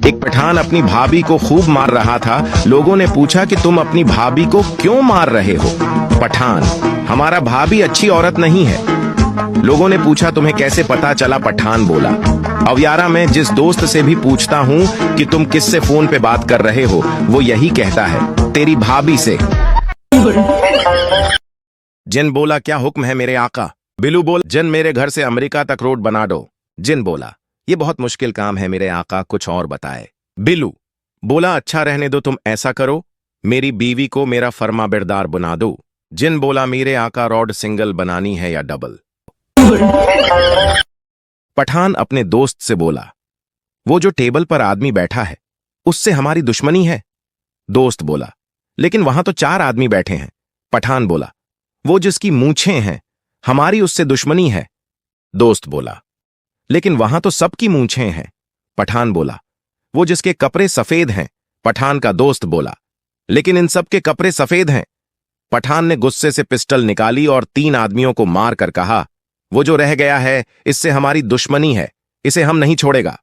एक पठान अपनी भाभी को खूब मार रहा था। लोगों ने पूछा कि तुम अपनी भाभी को क्यों मार रहे हो? पठान, हमारा भाभी अच्छी औरत नहीं है। लोगों ने पूछा तुम्हें कैसे पता चला? पठान बोला, अवयारा मैं जिस दोस्त से भी पूछता हूँ कि तुम किससे फोन पे बात कर रहे हो, वो यही कहता है तेरी भाभी से। जिन बोला, क्या हुक्म है मेरे आका? बिल्लू बोला, जिन मेरे घर से अमेरिका तक रोड बना दो। जिन बोला, ये बहुत मुश्किल काम है मेरे आका, कुछ और बताए। बिल्लू बोला, अच्छा रहने दो, तुम ऐसा करो मेरी बीवी को मेरा फर्मा बिरदार बना दो। जिन बोला, मेरे आका रोड सिंगल बनानी है या डबल? पठान अपने दोस्त से बोला, वो जो टेबल पर आदमी बैठा है उससे हमारी दुश्मनी है। दोस्त बोला, लेकिन वहां तो 4 आदमी बैठे हैं। पठान बोला, वो जिसकी मूंछें हैं हमारी उससे दुश्मनी है। दोस्त बोला, लेकिन वहां तो सबकी मूंछें हैं। पठान बोला, वो जिसके कपड़े सफेद हैं। पठान का दोस्त बोला, लेकिन इन सब के कपड़े सफेद हैं। पठान ने गुस्से से पिस्टल निकाली और 3 आदमियों को मार कर कहा, वो जो रह गया है इससे हमारी दुश्मनी है, इसे हम नहीं छोड़ेगा।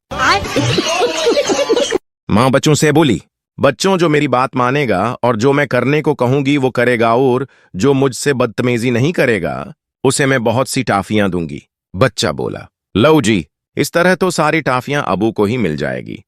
मां बच्चों से बोली, बच्चों जो मेरी बात मानेगा और जो मैं करने को कहूंगी वो करेगा, और जो मुझसे बदतमीजी नहीं करेगा उसे मैं बहुत सी टाफियां दूंगी। बच्चा बोला, लो जी, इस तरह तो सारी टाफियां अबू को ही मिल जाएगी।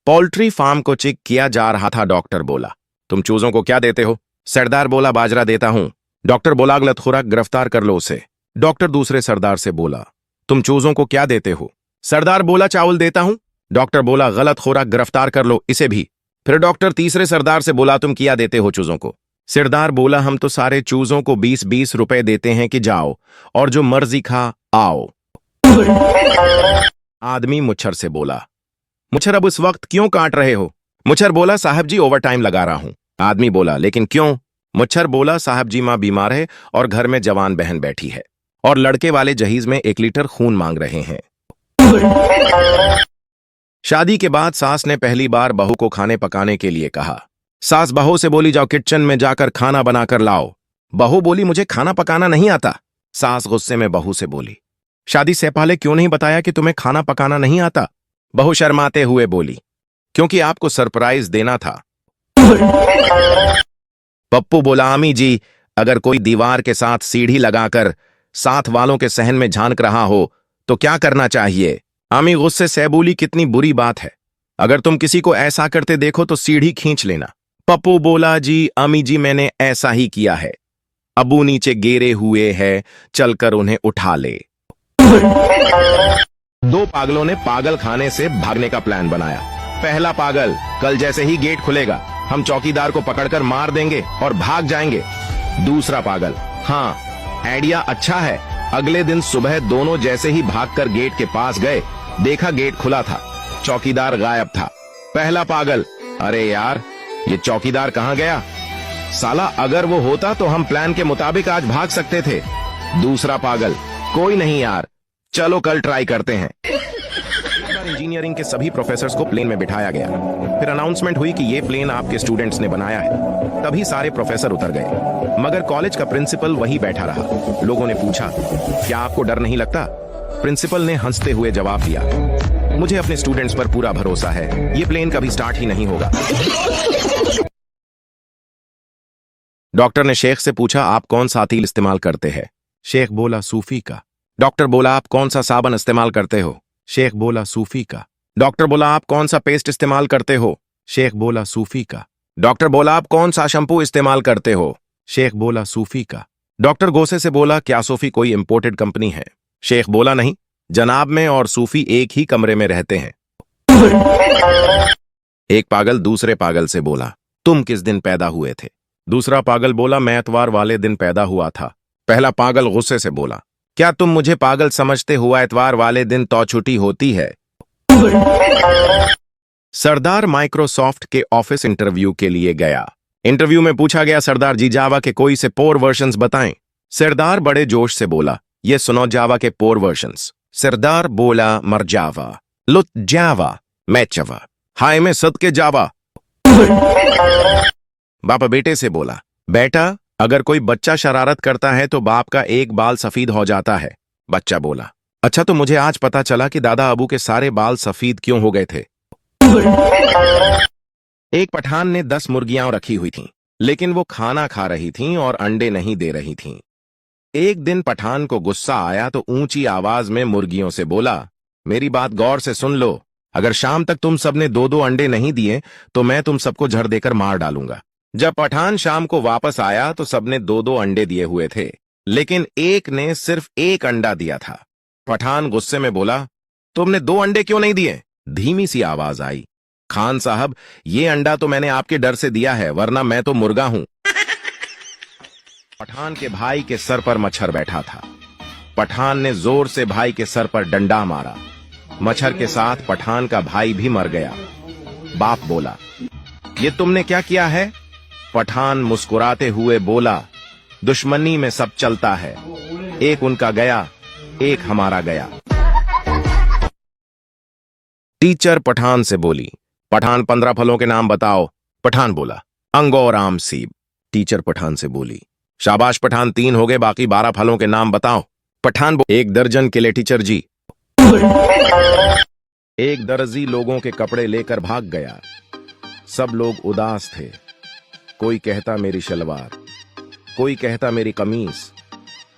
पोल्ट्री फार्म को चेक किया जा रहा था। डॉक्टर बोला, तुम चूजों को क्या देते हो? सरदार बोला, बाजरा देता हूं। डॉक्टर बोला, गलत खुराक, गिरफ्तार कर लो उसे। डॉक्टर दूसरे सरदार से बोला, तुम चूजों को क्या देते हो? सरदार बोला, चावल देता हूं। डॉक्टर बोला, गलत खुराक, गिरफ्तार कर लो इसे भी। फिर डॉक्टर तीसरे सरदार से बोला, तुम क्या देते हो चूजों को? सरदार बोला, हम तो सारे चूजों को 20-20 रुपए देते हैं कि जाओ और जो मर्जी खा आओ। आदमी मुच्छर से बोला, मुच्छर अब इस वक्त क्यों काट रहे हो? मुच्छर बोला, साहब जी ओवर टाइम लगा रहा हूं। आदमी बोला, लेकिन क्यों? मुच्छर बोला, साहब जी मां बीमार है और घर में जवान बहन बैठी है और लड़के वाले जहीज में 1 लीटर खून मांग रहे हैं। शादी के बाद सास ने पहली बार बहू को खाने पकाने के लिए कहा। सास बहू से बोली, जाओ किचन में जाकर खाना बनाकर लाओ। बहू बोली, मुझे खाना पकाना नहीं आता। सास गुस्से में बहू से बोली, शादी से पहले क्यों नहीं बताया कि तुम्हें खाना पकाना नहीं आता? बहू शर्माते हुए बोली, क्योंकि आपको सरप्राइज देना था। पप्पू बोला, अम्मी जी, अगर कोई दीवार के साथ सीढ़ी लगाकर साथ वालों के सहन में झांक रहा हो तो क्या करना चाहिए? अम्मी गुस्से से बोली, कितनी बुरी बात है, अगर तुम किसी को ऐसा करते देखो तो सीढ़ी खींच लेना। पप्पू बोला, जी अम्मी जी, मैंने ऐसा ही किया है। अबू नीचे गिरे हुए हैं, चलकर उन्हें उठा ले। 2 पागलों ने पागल खाने से भागने का प्लान बनाया। पहला पागल, कल जैसे ही गेट खुलेगा हम चौकीदार को पकड़कर मार देंगे और भाग जाएंगे। दूसरा पागल, हाँ आइडिया अच्छा है। अगले दिन सुबह दोनों जैसे ही भागकर गेट के पास गए, देखा गेट खुला था, चौकीदार गायब था। पहला पागल, अरे यार ये चौकीदार कहाँ गया? साला अगर वो होता तो हम प्लान के मुताबिक आज भाग सकते थे। दूसरा पागल, कोई नहीं यार, चलो कल ट्राई करते हैं। इंजीनियरिंग के सभी प्रोफेसर्स को प्लेन में बिठाया गया। फिर अनाउंसमेंट हुई कि ये प्लेन आपके स्टूडेंट्स ने बनाया है। तभी सारे प्रोफेसर उतर गए, मगर कॉलेज का प्रिंसिपल वही बैठा रहा। लोगों ने पूछा, क्या आपको डर नहीं लगता? प्रिंसिपल ने हंसते हुए जवाब दिया, मुझे अपने स्टूडेंट्स पर पूरा भरोसा है, ये प्लेन कभी स्टार्ट ही नहीं होगा। डॉक्टर ने शेख से पूछा, आप कौन सा तेल इस्तेमाल करते हैं? शेख बोला, सूफी का। डॉक्टर बोला, आप कौन सा साबुन इस्तेमाल करते हो? शेख बोला, सूफी का। डॉक्टर बोला, आप कौन सा पेस्ट इस्तेमाल करते हो? शेख बोला, सूफी का। डॉक्टर बोला, आप कौन सा शैम्पू इस्तेमाल करते हो? शेख बोला, सूफी का। डॉक्टर गुस्से से बोला, क्या सूफी कोई इंपोर्टेड कंपनी है? शेख बोला, नहीं जनाब, मैं और सूफी एक ही कमरे में रहते हैं। एक पागल दूसरे पागल से बोला, तुम किस दिन पैदा हुए थे? दूसरा पागल बोला, मैं इतवार वाले दिन पैदा हुआ था। पहला पागल गुस्से से बोला, क्या तुम मुझे पागल समझते हुआ इतवार वाले दिन तो छुट्टी होती है? सरदार माइक्रोसॉफ्ट के ऑफिस इंटरव्यू के लिए गया। इंटरव्यू में पूछा गया, सरदार जी जावा के कोई से पोर वर्जन्स बताएं। सरदार बड़े जोश से बोला, ये सुनो जावा के पोर वर्जन्स। सरदार बोला, मर जावा, लुत जावा, मैं चवा, हाय मैं सद के जावा। बाप बेटे से बोला, बेटा अगर कोई बच्चा शरारत करता है तो बाप का एक बाल सफेद हो जाता है। बच्चा बोला, अच्छा, तो मुझे आज पता चला कि दादा अबू के सारे बाल सफेद क्यों हो गए थे। एक पठान ने 10 मुर्गियां रखी हुई थीं, लेकिन वो खाना खा रही थीं और अंडे नहीं दे रही थीं। एक दिन पठान को गुस्सा आया तो ऊंची आवाज में मुर्गियों से बोला, मेरी बात गौर से सुन लो। अगर शाम तक तुम सबने 2-2 अंडे नहीं दिए तो मैं तुम सबको झड़ देकर मार डालूंगा। जब पठान शाम को वापस आया तो सबने 2-2 अंडे दिए हुए थे, लेकिन एक ने सिर्फ 1 अंडा दिया था। पठान गुस्से में बोला, तुमने 2 अंडे क्यों नहीं दिए? धीमी सी आवाज आई, खान साहब, ये अंडा तो मैंने आपके डर से दिया है, वरना मैं तो मुर्गा हूं। पठान के भाई के सर पर मच्छर बैठा था। पठान ने जोर से भाई के सर पर डंडा मारा। मच्छर के साथ पठान का भाई भी मर गया। बाप बोला, ये तुमने क्या किया है? पठान मुस्कुराते हुए बोला, दुश्मनी में सब चलता है, एक उनका गया, एक हमारा गया। टीचर पठान से बोली, पठान 15 फलों के नाम बताओ। पठान बोला, अंगूर, आम, सेब। टीचर पठान से बोली, शाबाश पठान, 3 हो गए, बाकी 12 फलों के नाम बताओ। पठान 1 दर्जन केले टीचर जी। एक दर्जी लोगों के कपड़े लेकर भाग गया। सब लोग उदास थे। कोई कहता मेरी शलवार, कोई कहता मेरी कमीज।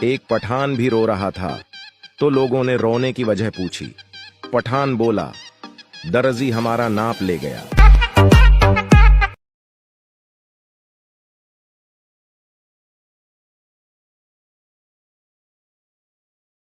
एक पठान भी रो रहा था, तो लोगों ने रोने की वजह पूछी। पठान बोला, दर्जी हमारा नाप ले गया।